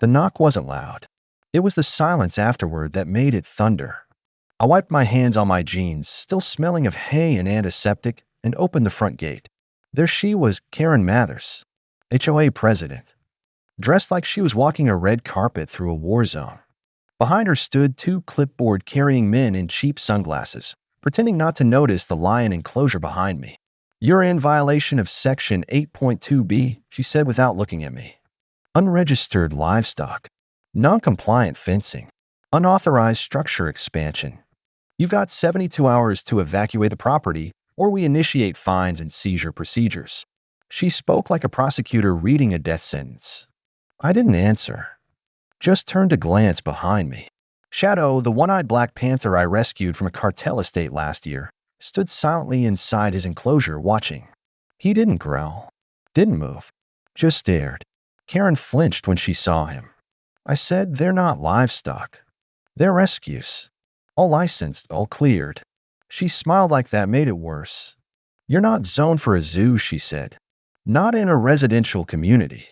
The knock wasn't loud. It was the silence afterward that made it thunder. I wiped my hands on my jeans, still smelling of hay and antiseptic, and opened the front gate. There she was, Karen Mathers, HOA president, dressed like she was walking a red carpet through a war zone. Behind her stood two clipboard-carrying men in cheap sunglasses, pretending not to notice the lion enclosure behind me. "You're in violation of Section 8.2b, she said without looking at me. Unregistered livestock, non-compliant fencing, unauthorized structure expansion. You've got 72 hours to evacuate the property, or we initiate fines and seizure procedures." She spoke like a prosecutor reading a death sentence. I didn't answer, just turned to glance behind me. Shadow, the one-eyed black panther I rescued from a cartel estate last year, stood silently inside his enclosure watching. He didn't growl, didn't move, just stared. Karen flinched when she saw him. I said, "They're not livestock. They're rescues. All licensed, all cleared." She smiled like that made it worse. "You're not zoned for a zoo," she said. "Not in a residential community.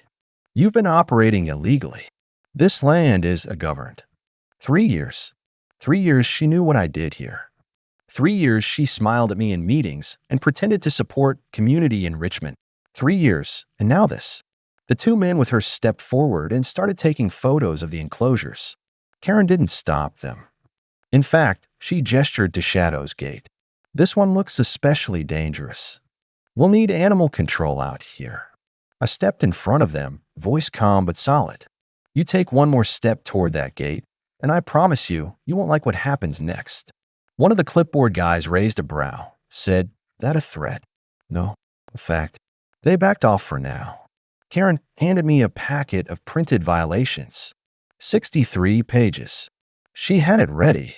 You've been operating illegally. This land is governed." 3 years. 3 years she knew what I did here. 3 years she smiled at me in meetings and pretended to support community enrichment. 3 years, and now this. The two men with her stepped forward and started taking photos of the enclosures. Karen didn't stop them. In fact, she gestured to Shadow's gate. "This one looks especially dangerous. We'll need animal control out here." I stepped in front of them, voice calm but solid. "You take one more step toward that gate, and I promise you, you won't like what happens next." One of the clipboard guys raised a brow, said, "That a threat?" "No, a fact." They backed off for now. Karen handed me a packet of printed violations. 63 pages. She had it ready.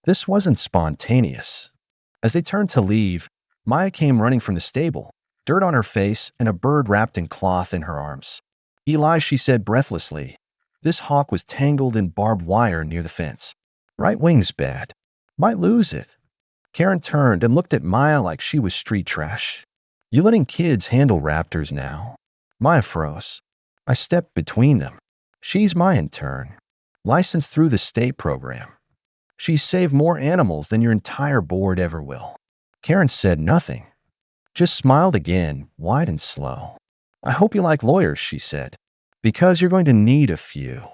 This wasn't spontaneous. As they turned to leave, Maya came running from the stable, dirt on her face and a bird wrapped in cloth in her arms. "Eli," she said breathlessly, "this hawk was tangled in barbed wire near the fence. Right wing's bad. Might lose it." Karen turned and looked at Maya like she was street trash. "You letting kids handle raptors now?" Maya froze. I stepped between them. "She's my intern, licensed through the state program. She's saved more animals than your entire board ever will." Karen said nothing, just smiled again, wide and slow. "I hope you like lawyers," she said, "because you're going to need a few."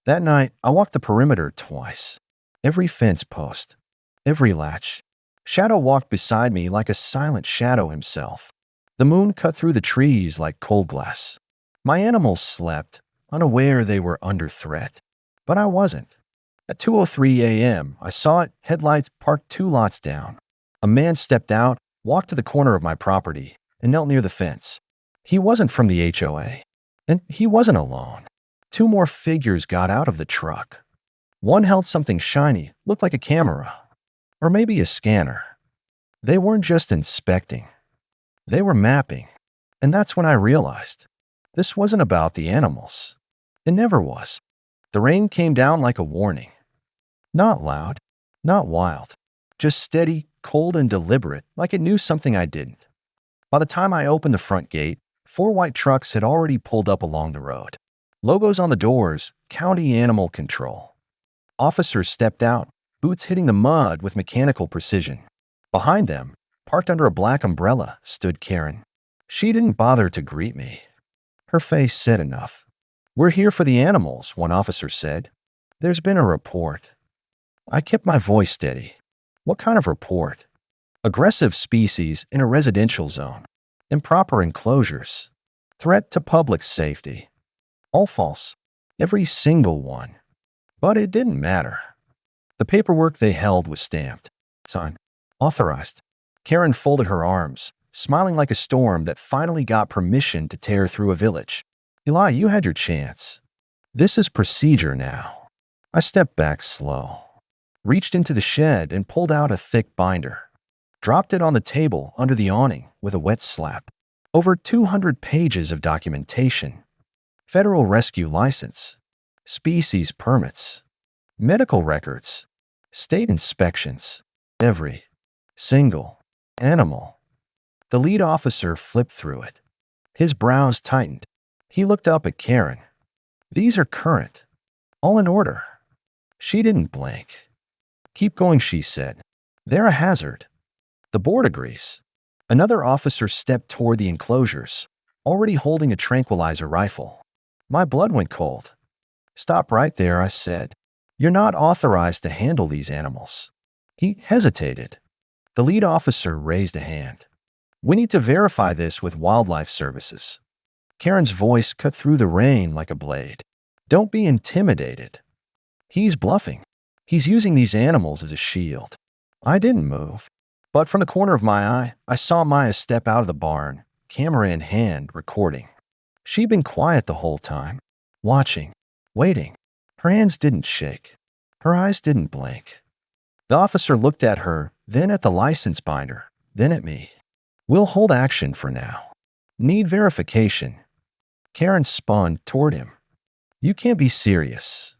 That night, I walked the perimeter twice. Every fence post, every latch. Shadow walked beside me like a silent shadow himself. The moon cut through the trees like cold glass. My animals slept, unaware they were under threat. But I wasn't. At 2:03 a.m., I saw it, headlights parked 2 lots down. A man stepped out, walked to the corner of my property, and knelt near the fence. He wasn't from the HOA, and he wasn't alone. 2 more figures got out of the truck. One held something shiny, looked like a camera, or maybe a scanner. They weren't just inspecting. They were mapping. And that's when I realized this wasn't about the animals. It never was. The rain came down like a warning. Not loud, not wild, just steady, cold, and deliberate, like it knew something I didn't. By the time I opened the front gate, 4 white trucks had already pulled up along the road. Logos on the doors, County Animal Control. Officers stepped out, boots hitting the mud with mechanical precision. Behind them, parked under a black umbrella, stood Karen. She didn't bother to greet me. Her face said enough. "We're here for the animals," one officer said. "There's been a report." I kept my voice steady. "What kind of report?" "Aggressive species in a residential zone. Improper enclosures. Threat to public safety." All false. Every single one. But it didn't matter. The paperwork they held was stamped. Signed. Authorized. Karen folded her arms, smiling like a storm that finally got permission to tear through a village. "Eli, you had your chance. This is procedure now." I stepped back slow, reached into the shed and pulled out a thick binder. Dropped it on the table under the awning with a wet slap. Over 200 pages of documentation. Federal rescue license. Species permits. Medical records. State inspections. Every single animal. The lead officer flipped through it. His brows tightened. He looked up at Karen. These are current. All in order. She didn't blink. Keep going, she said. They're a hazard. The board agrees. Another officer stepped toward the enclosures, already holding a tranquilizer rifle. My blood went cold. Stop right there, I said. You're not authorized to handle these animals. He hesitated. The lead officer raised a hand. We need to verify this with wildlife services. Karen's voice cut through the rain like a blade. Don't be intimidated. He's bluffing. He's using these animals as a shield. I didn't move. But from the corner of my eye, I saw Maya step out of the barn, camera in hand, recording. She'd been quiet the whole time, watching, waiting. Her hands didn't shake. Her eyes didn't blink. The officer looked at her, then at the license binder, then at me. We'll hold action for now. Need verification. Karen spun toward him. You can't be serious.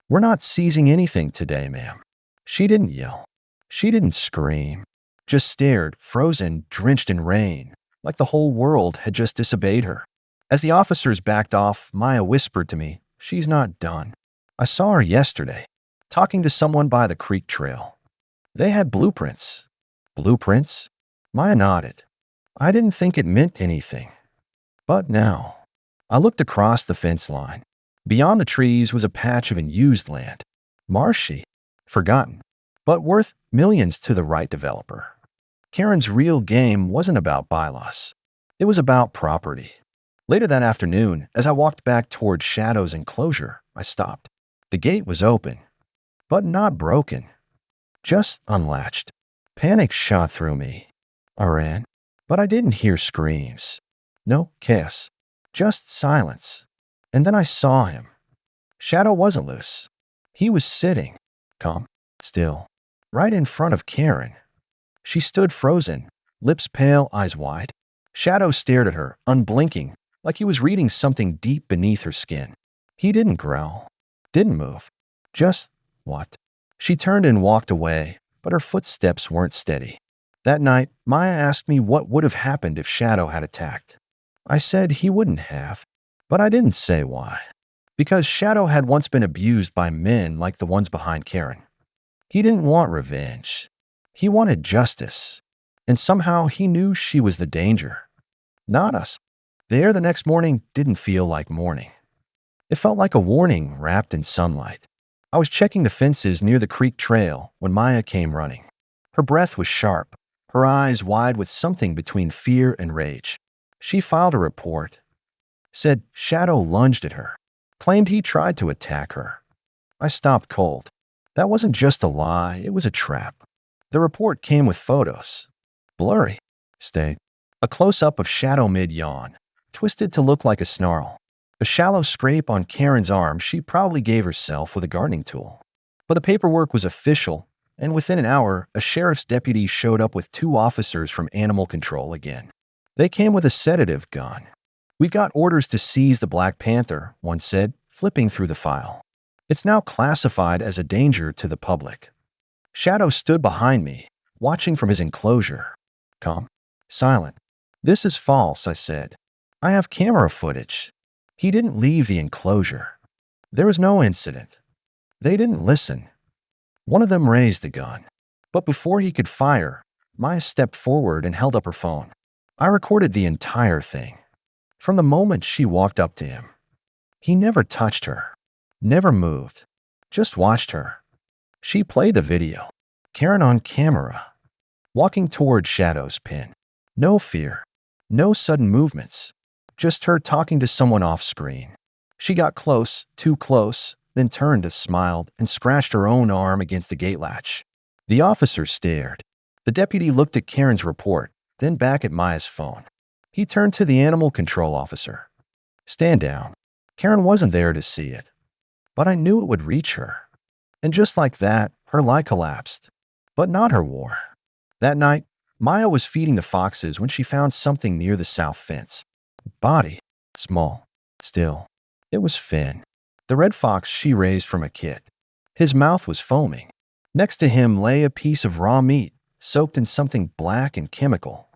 We're not seizing anything today, ma'am. She didn't yell. She didn't scream. Just stared, frozen, drenched in rain, like the whole world had just disobeyed her. As the officers backed off, Maya whispered to me, she's not done. I saw her yesterday, talking to someone by the creek trail. They had blueprints. Blueprints? Maya nodded. I didn't think it meant anything. But now, I looked across the fence line. Beyond the trees was a patch of unused land. Marshy, forgotten, but worth millions to the right developer. Karen's real game wasn't about bylaws. It was about property. Later that afternoon, as I walked back toward Shadow's enclosure, I stopped. The gate was open, but not broken, just unlatched. Panic shot through me. I ran, but I didn't hear screams. No chaos, just silence. And then I saw him. Shadow wasn't loose. He was sitting, calm, still, right in front of Karen. She stood frozen, lips pale, eyes wide. Shadow stared at her, unblinking, like he was reading something deep beneath her skin. He didn't growl, didn't move, just what? She turned and walked away, but her footsteps weren't steady. That night, Maya asked me what would have happened if Shadow had attacked. I said he wouldn't have, but I didn't say why. Because Shadow had once been abused by men like the ones behind Karen. He didn't want revenge. He wanted justice. And somehow he knew she was the danger. Not us. The air the next morning didn't feel like morning. It felt like a warning wrapped in sunlight. I was checking the fences near the creek trail when Maya came running. Her breath was sharp, her eyes wide with something between fear and rage. She filed a report. Said Shadow lunged at her. Claimed he tried to attack her. I stopped cold. That wasn't just a lie, it was a trap. The report came with photos. Blurry. Stayed. A close-up of Shadow mid-yawn, twisted to look like a snarl. A shallow scrape on Karen's arm she probably gave herself with a gardening tool. But the paperwork was official, and within an hour, a sheriff's deputy showed up with 2 officers from animal control again. They came with a sedative gun. We've got orders to seize the Black Panther, one said, flipping through the file. It's now classified as a danger to the public. Shadow stood behind me, watching from his enclosure. Calm, silent. This is false, I said. I have camera footage. He didn't leave the enclosure. There was no incident. They didn't listen. One of them raised the gun. But before he could fire, Maya stepped forward and held up her phone. I recorded the entire thing. From the moment she walked up to him. He never touched her. Never moved. Just watched her. She played the video. Karen on camera. Walking toward Shadow's pen. No fear. No sudden movements. Just her talking to someone off screen. She got close, too close, then turned, smiled, and scratched her own arm against the gate latch. The officer stared. The deputy looked at Karen's report, then back at Maya's phone. He turned to the animal control officer. Stand down. Karen wasn't there to see it. But I knew it would reach her. And just like that, her lie collapsed. But not her war. That night, Maya was feeding the foxes when she found something near the south fence. Body. Small. Still. It was Finn. The red fox she raised from a kit. His mouth was foaming. Next to him lay a piece of raw meat, soaked in something black and chemical.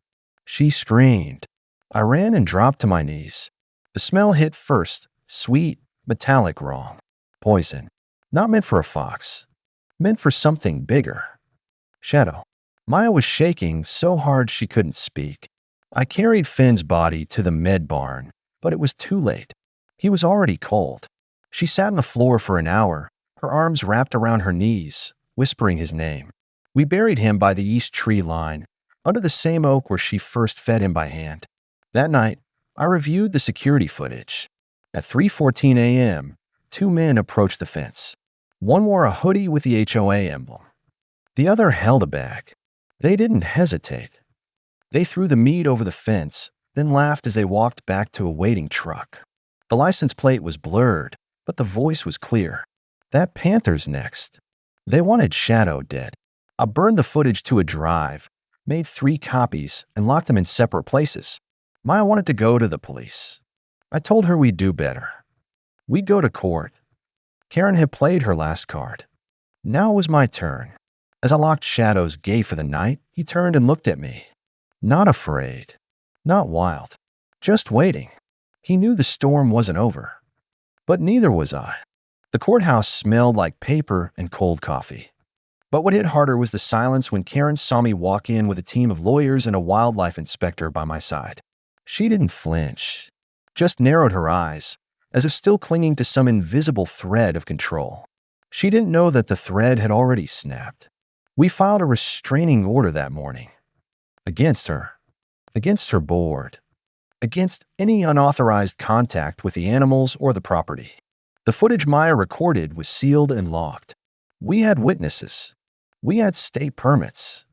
She screamed. I ran and dropped to my knees. The smell hit first, sweet, Metallic wrong. Poison. Not meant for a fox. Meant for something bigger. Shadow. Maya was shaking so hard she couldn't speak. I carried Finn's body to the med barn, but it was too late. He was already cold. She sat on the floor for an hour, her arms wrapped around her knees, whispering his name. We buried him by the east tree line, under the same oak where she first fed him by hand. That night, I reviewed the security footage. At 3:14 a.m., two men approached the fence. One wore a hoodie with the HOA emblem. The other held a bag. They didn't hesitate. They threw the meat over the fence, then laughed as they walked back to a waiting truck. The license plate was blurred, but the voice was clear. That panther's next. They wanted Shadow dead. I burned the footage to a drive, made 3 copies, and locked them in separate places. Maya wanted to go to the police. I told her we'd do better. We'd go to court. Karen had played her last card. Now it was my turn. As I locked Shadow's gate for the night, he turned and looked at me. Not afraid. Not wild. Just waiting. He knew the storm wasn't over. But neither was I. The courthouse smelled like paper and cold coffee. But what hit harder was the silence when Karen saw me walk in with a team of lawyers and a wildlife inspector by my side. She didn't flinch, just narrowed her eyes, as if still clinging to some invisible thread of control. She didn't know that the thread had already snapped. We filed a restraining order that morning. Against her. Against her board. Against any unauthorized contact with the animals or the property. The footage Maya recorded was sealed and locked. We had witnesses. We had state permits.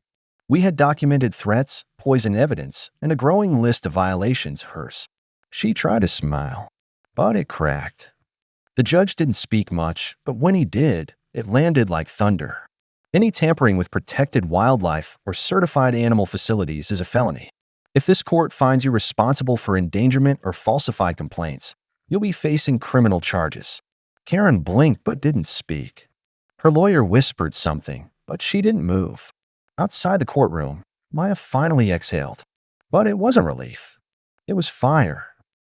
We had documented threats, poison evidence, and a growing list of violations hers. She tried to smile, but it cracked. The judge didn't speak much, but when he did, it landed like thunder. Any tampering with protected wildlife or certified animal facilities is a felony. If this court finds you responsible for endangerment or falsified complaints, you'll be facing criminal charges. Karen blinked but didn't speak. Her lawyer whispered something, but she didn't move. Outside the courtroom, Maya finally exhaled. But it wasn't relief. It was fire.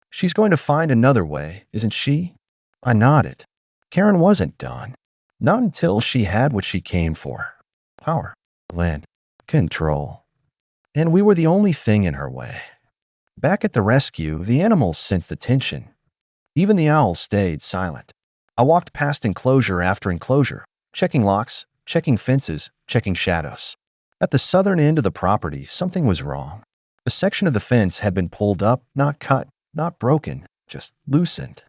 She's going to find another way, isn't she? I nodded. Karen wasn't done. Not until she had what she came for. Power, land, control. And we were the only thing in her way. Back at the rescue, the animals sensed the tension. Even the owl stayed silent. I walked past enclosure after enclosure, checking locks, checking fences, checking shadows. At the southern end of the property, something was wrong. A section of the fence had been pulled up, not cut, not broken, just loosened.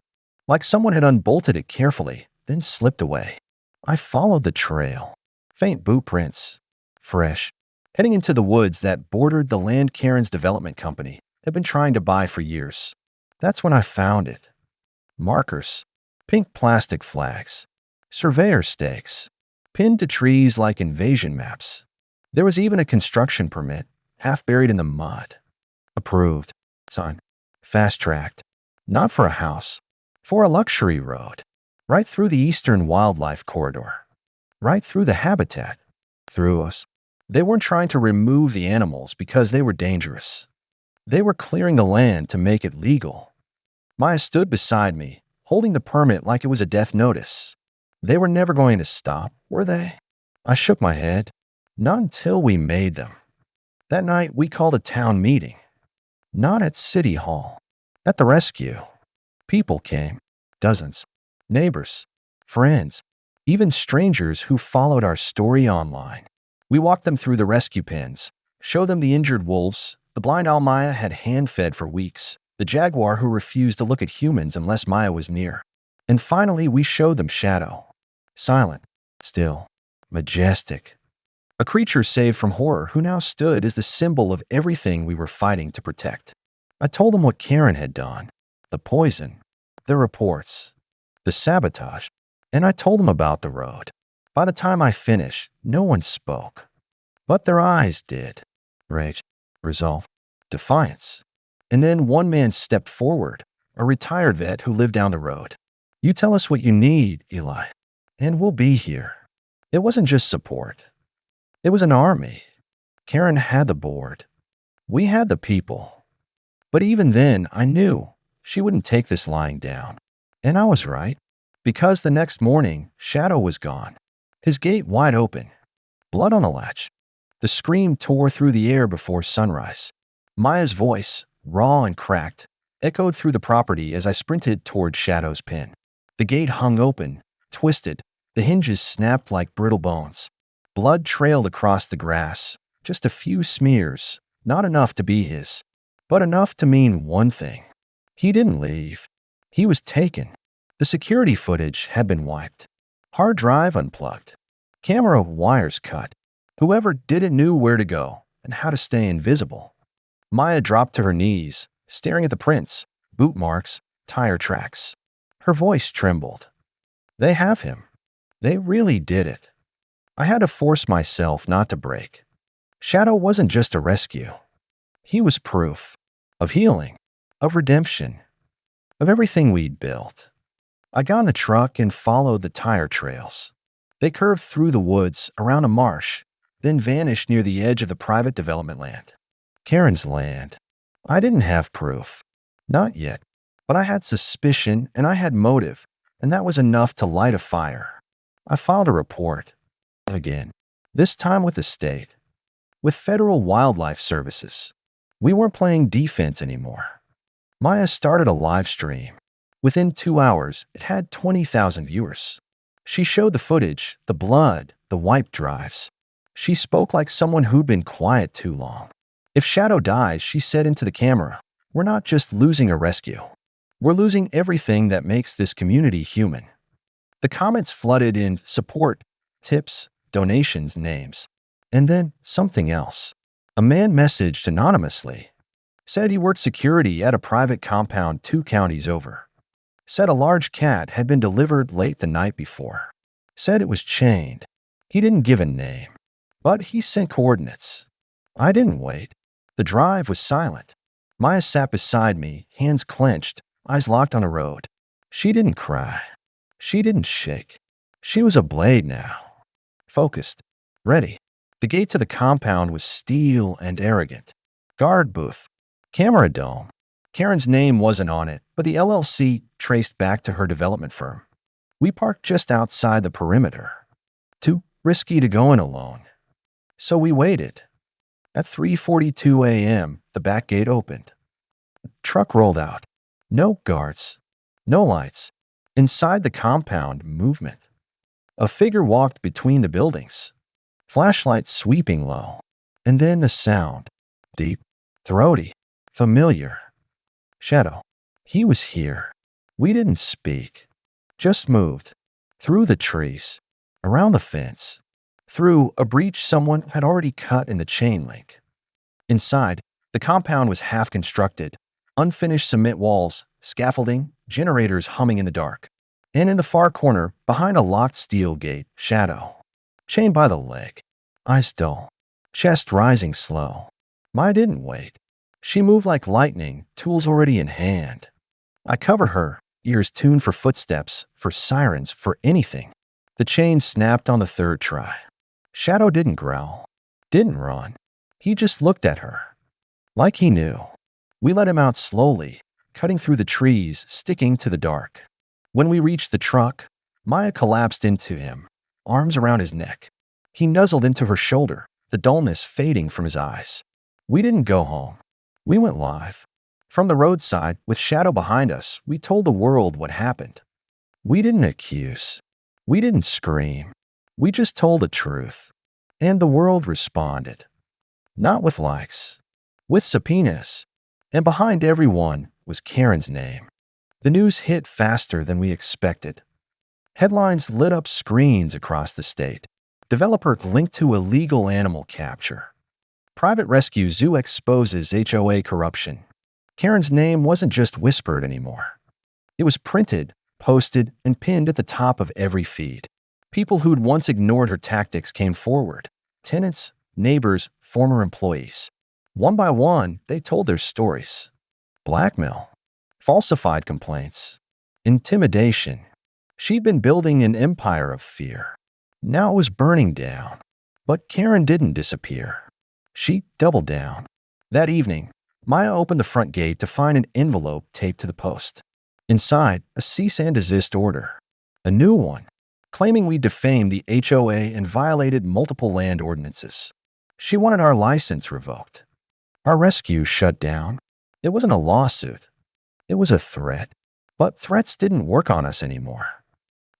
Like someone had unbolted it carefully, then slipped away. I followed the trail. Faint boot prints. Fresh. Heading into the woods that bordered the land Karen's development company had been trying to buy for years. That's when I found it. Markers. Pink plastic flags. Surveyor stakes. Pinned to trees like invasion maps. There was even a construction permit, half buried in the mud. Approved. Signed. Fast-tracked. Not for a house. For a luxury road. Right through the eastern wildlife corridor. Right through the habitat. Through us. They weren't trying to remove the animals because they were dangerous. They were clearing the land to make it legal. Maya stood beside me, holding the permit like it was a death notice. They were never going to stop, were they? I shook my head. Not until we made them. That night, we called a town meeting. Not at City Hall. At the rescue. People came. Dozens. Neighbors. Friends. Even strangers who followed our story online. We walked them through the rescue pens, showed them the injured wolves, the blind owl Maya had hand-fed for weeks, the jaguar who refused to look at humans unless Maya was near. And finally, we showed them Shadow. Silent, still, majestic. A creature saved from horror who now stood as the symbol of everything we were fighting to protect. I told them what Karen had done, the poison, the reports, the sabotage, and I told them about the road. By the time I finished, no one spoke. But their eyes did. Rage, resolve, defiance. And then one man stepped forward, a retired vet who lived down the road. You tell us what you need, Eli, and we'll be here. It wasn't just support. It was an army. Karen had the board. We had the people. But even then, I knew she wouldn't take this lying down. And I was right, because the next morning, Shadow was gone. His gate wide open, blood on the latch. The scream tore through the air before sunrise. Maya's voice, raw and cracked, echoed through the property as I sprinted toward Shadow's pen. The gate hung open, twisted. The hinges snapped like brittle bones. Blood trailed across the grass. Just a few smears, not enough to be his, but enough to mean one thing. He didn't leave. He was taken. The security footage had been wiped. Hard drive unplugged. Camera wires cut. Whoever did it knew where to go and how to stay invisible. Maya dropped to her knees, staring at the prints, boot marks, tire tracks. Her voice trembled. They have him. They really did it. I had to force myself not to break. Shadow wasn't just a rescue. He was proof of healing, of redemption, of everything we'd built. I got in the truck and followed the tire trails. They curved through the woods, around a marsh, then vanished near the edge of the private development land. Karen's land. I didn't have proof. Not yet. But I had suspicion and I had motive, and that was enough to light a fire. I filed a report. Again. This time with the state. With Federal Wildlife Services. We weren't playing defense anymore. Maya started a live stream. Within 2 hours, it had 20,000 viewers. She showed the footage, the blood, the wipe drives. She spoke like someone who'd been quiet too long. If Shadow dies, she said into the camera, we're not just losing a rescue. We're losing everything that makes this community human. The comments flooded in support, tips, donations, names. And then something else. A man messaged anonymously. Said he worked security at a private compound 2 counties over. Said a large cat had been delivered late the night before. Said it was chained. He didn't give a name, but he sent coordinates. I didn't wait. The drive was silent. Maya sat beside me, hands clenched, eyes locked on the road. She didn't cry. She didn't shake. She was a blade now. Focused. Ready. The gate to the compound was steel and arrogant. Guard booth. Camera dome. Karen's name wasn't on it, but the LLC traced back to her development firm. We parked just outside the perimeter. Too risky to go in alone. So we waited. At 3:42 a.m., the back gate opened. The truck rolled out. No guards. No lights. Inside the compound, movement. A figure walked between the buildings. Flashlight sweeping low. And then a sound. Deep, throaty, familiar. Shadow. He was here. We didn't speak. Just moved. Through the trees. Around the fence. Through a breach someone had already cut in the chain link. Inside, the compound was half constructed. Unfinished cement walls, scaffolding, generators humming in the dark. And in the far corner, behind a locked steel gate, Shadow. Chained by the leg. Eyes dull. Chest rising slow. Maya didn't wait. She moved like lightning, tools already in hand. I covered her, ears tuned for footsteps, for sirens, for anything. The chain snapped on the 3rd try. Shadow didn't growl, didn't run. He just looked at her. Like he knew. We let him out slowly, cutting through the trees, sticking to the dark. When we reached the truck, Maya collapsed into him, arms around his neck. He nuzzled into her shoulder, the dullness fading from his eyes. We didn't go home. We went live. From the roadside, with Shadow behind us, we told the world what happened. We didn't accuse. We didn't scream. We just told the truth. And the world responded. Not with likes. With subpoenas. And behind everyone was Karen's name. The news hit faster than we expected. Headlines lit up screens across the state. Developer linked to illegal animal capture. Private rescue zoo exposes HOA corruption. Karen's name wasn't just whispered anymore. It was printed, posted, and pinned at the top of every feed. People who'd once ignored her tactics came forward. Tenants, neighbors, former employees. One by one, they told their stories. Blackmail. Falsified complaints. Intimidation. She'd been building an empire of fear. Now it was burning down. But Karen didn't disappear. She doubled down. That evening, Maya opened the front gate to find an envelope taped to the post. Inside, a cease and desist order. A new one, claiming we defamed the HOA and violated multiple land ordinances. She wanted our license revoked. Our rescue shut down. It wasn't a lawsuit. It was a threat. But threats didn't work on us anymore.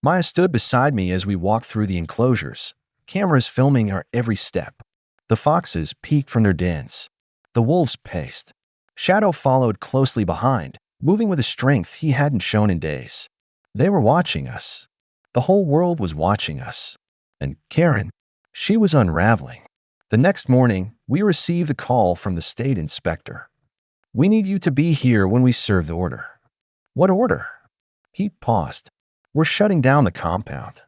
Maya stood beside me as we walked through the enclosures, cameras filming our every step. The foxes peeked from their dens. The wolves paced. Shadow followed closely behind, moving with a strength he hadn't shown in days. They were watching us. The whole world was watching us. And Karen, she was unraveling. The next morning, we received a call from the state inspector. "We need you to be here when we serve the order." "What order?" He paused. "We're shutting down the compound.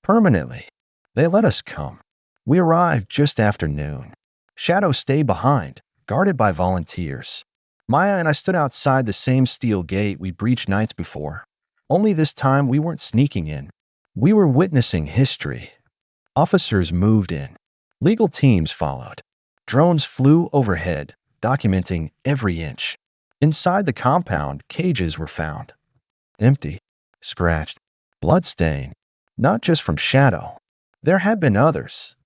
Permanently." They let us come. We arrived just after noon. Shadow stayed behind, guarded by volunteers. Maya and I stood outside the same steel gate we breached nights before. Only this time we weren't sneaking in. We were witnessing history. Officers moved in. Legal teams followed. Drones flew overhead, documenting every inch. Inside the compound, cages were found. Empty, scratched, bloodstained, not just from Shadow. There had been others.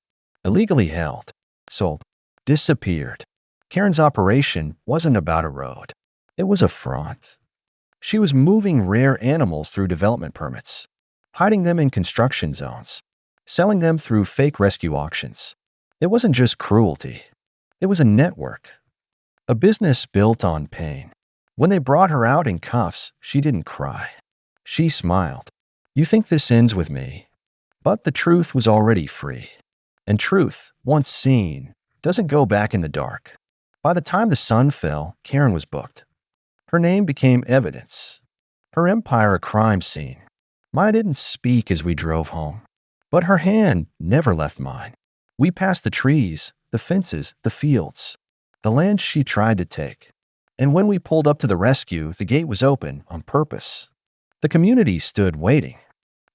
Illegally held, sold, disappeared. Karen's operation wasn't about a road. It was a front. She was moving rare animals through development permits, hiding them in construction zones, selling them through fake rescue auctions. It wasn't just cruelty. It was a network. A business built on pain. When they brought her out in cuffs, she didn't cry. She smiled. "You think this ends with me?" But the truth was already free. And truth, once seen, doesn't go back in the dark. By the time the sun fell, Karen was booked. Her name became evidence. Her empire a crime scene. Maya didn't speak as we drove home, but her hand never left mine. We passed the trees, the fences, the fields, the land she tried to take. And when we pulled up to the rescue, the gate was open on purpose. The community stood waiting.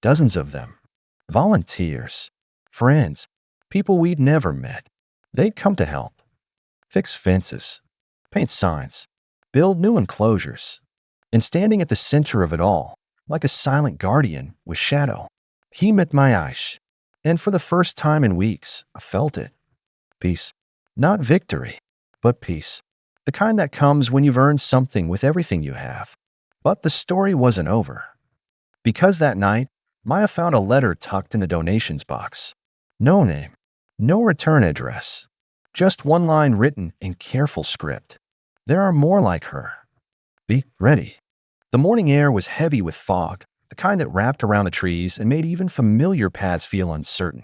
Dozens of them. Volunteers. Friends. People we'd never met. They'd come to help. Fix fences. Paint signs. Build new enclosures. And standing at the center of it all, like a silent guardian, was Shadow. He met my eyes. And for the first time in weeks, I felt it. Peace. Not victory, but peace. The kind that comes when you've earned something with everything you have. But the story wasn't over. Because that night, Maya found a letter tucked in the donations box. No name, no return address. Just one line written in careful script. "There are more like her. Be ready." The morning air was heavy with fog, the kind that wrapped around the trees and made even familiar paths feel uncertain.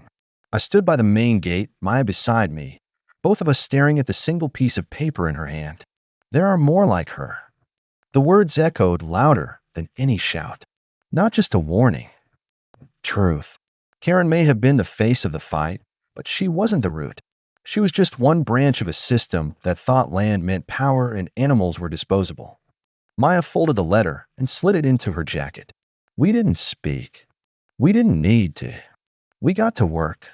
I stood by the main gate, Maya beside me, both of us staring at the single piece of paper in her hand. "There are more like her." The words echoed louder than any shout. Not just a warning. Truth. Karen may have been the face of the fight, but she wasn't the root. She was just one branch of a system that thought land meant power and animals were disposable. Maya folded the letter and slid it into her jacket. We didn't speak. We didn't need to. We got to work.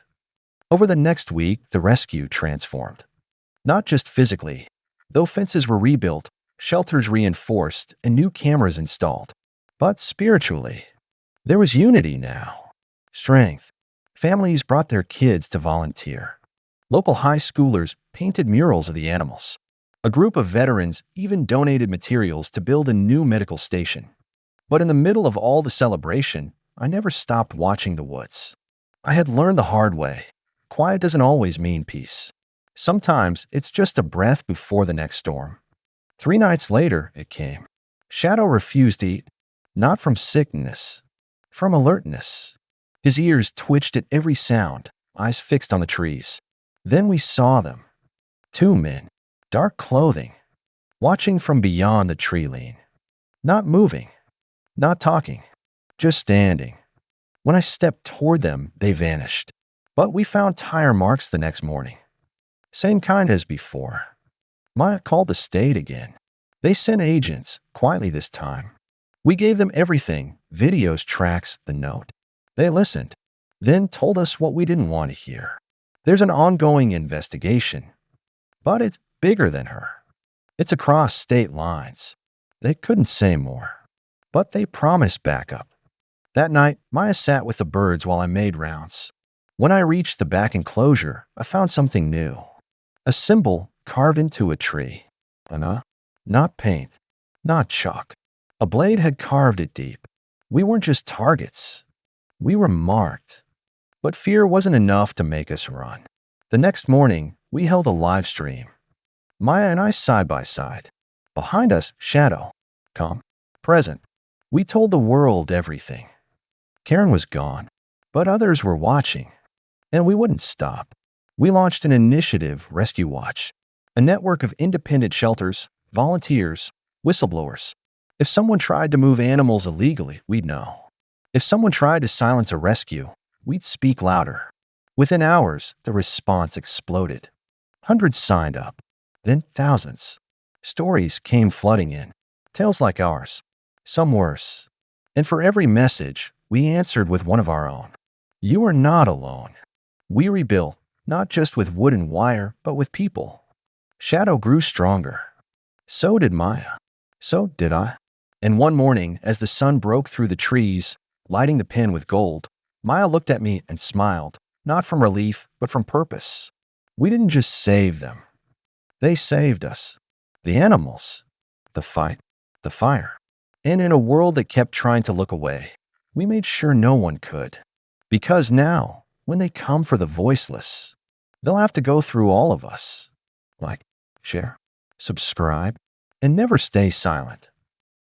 Over the next week, the rescue transformed. Not just physically, though fences were rebuilt, shelters reinforced, and new cameras installed, but spiritually. There was unity now. Strength. Families brought their kids to volunteer. Local high schoolers painted murals of the animals. A group of veterans even donated materials to build a new medical station. But in the middle of all the celebration, I never stopped watching the woods. I had learned the hard way. Quiet doesn't always mean peace. Sometimes it's just a breath before the next storm. 3 nights later, it came. Shadow refused to eat, not from sickness, from alertness. His ears twitched at every sound, eyes fixed on the trees. Then we saw them. 2 men, dark clothing, watching from beyond the tree lean. Not moving, not talking, just standing. When I stepped toward them, they vanished. But we found tire marks the next morning. Same kind as before. Maya called the state again. They sent agents, quietly this time. We gave them everything, videos, tracks, the note. They listened, then told us what we didn't want to hear. There's an ongoing investigation, but it's bigger than her. It's across state lines. They couldn't say more. but they promised backup. That night, Maya sat with the birds while I made rounds. When I reached the back enclosure, I found something new. A symbol carved into a tree. Not paint, not chalk. A blade had carved it deep. We weren't just targets. We were marked. But fear wasn't enough to make us run. The next morning, we held a live stream. Maya and I side by side. Behind us, shadow. Calm. Present. We told the world everything. Karen was gone, but others were watching. And we wouldn't stop. We launched an initiative, Rescue Watch, a network of independent shelters, volunteers, whistleblowers. If someone tried to move animals illegally, we'd know. If someone tried to silence a rescue, we'd speak louder. Within hours, the response exploded. Hundreds signed up, then thousands. Stories came flooding in, tales like ours, some worse. And for every message, we answered with one of our own. You are not alone. We rebuilt, not just with wood and wire, but with people. Shadow grew stronger. So did Maya. So did I. And one morning, as the sun broke through the trees, lighting the pen with gold, Maya looked at me and smiled, not from relief, but from purpose. We didn't just save them. They saved us. The animals. The fight. The fire. And in a world that kept trying to look away, we made sure no one could. Because now, when they come for the voiceless, they'll have to go through all of us. Like, share, subscribe, and never stay silent.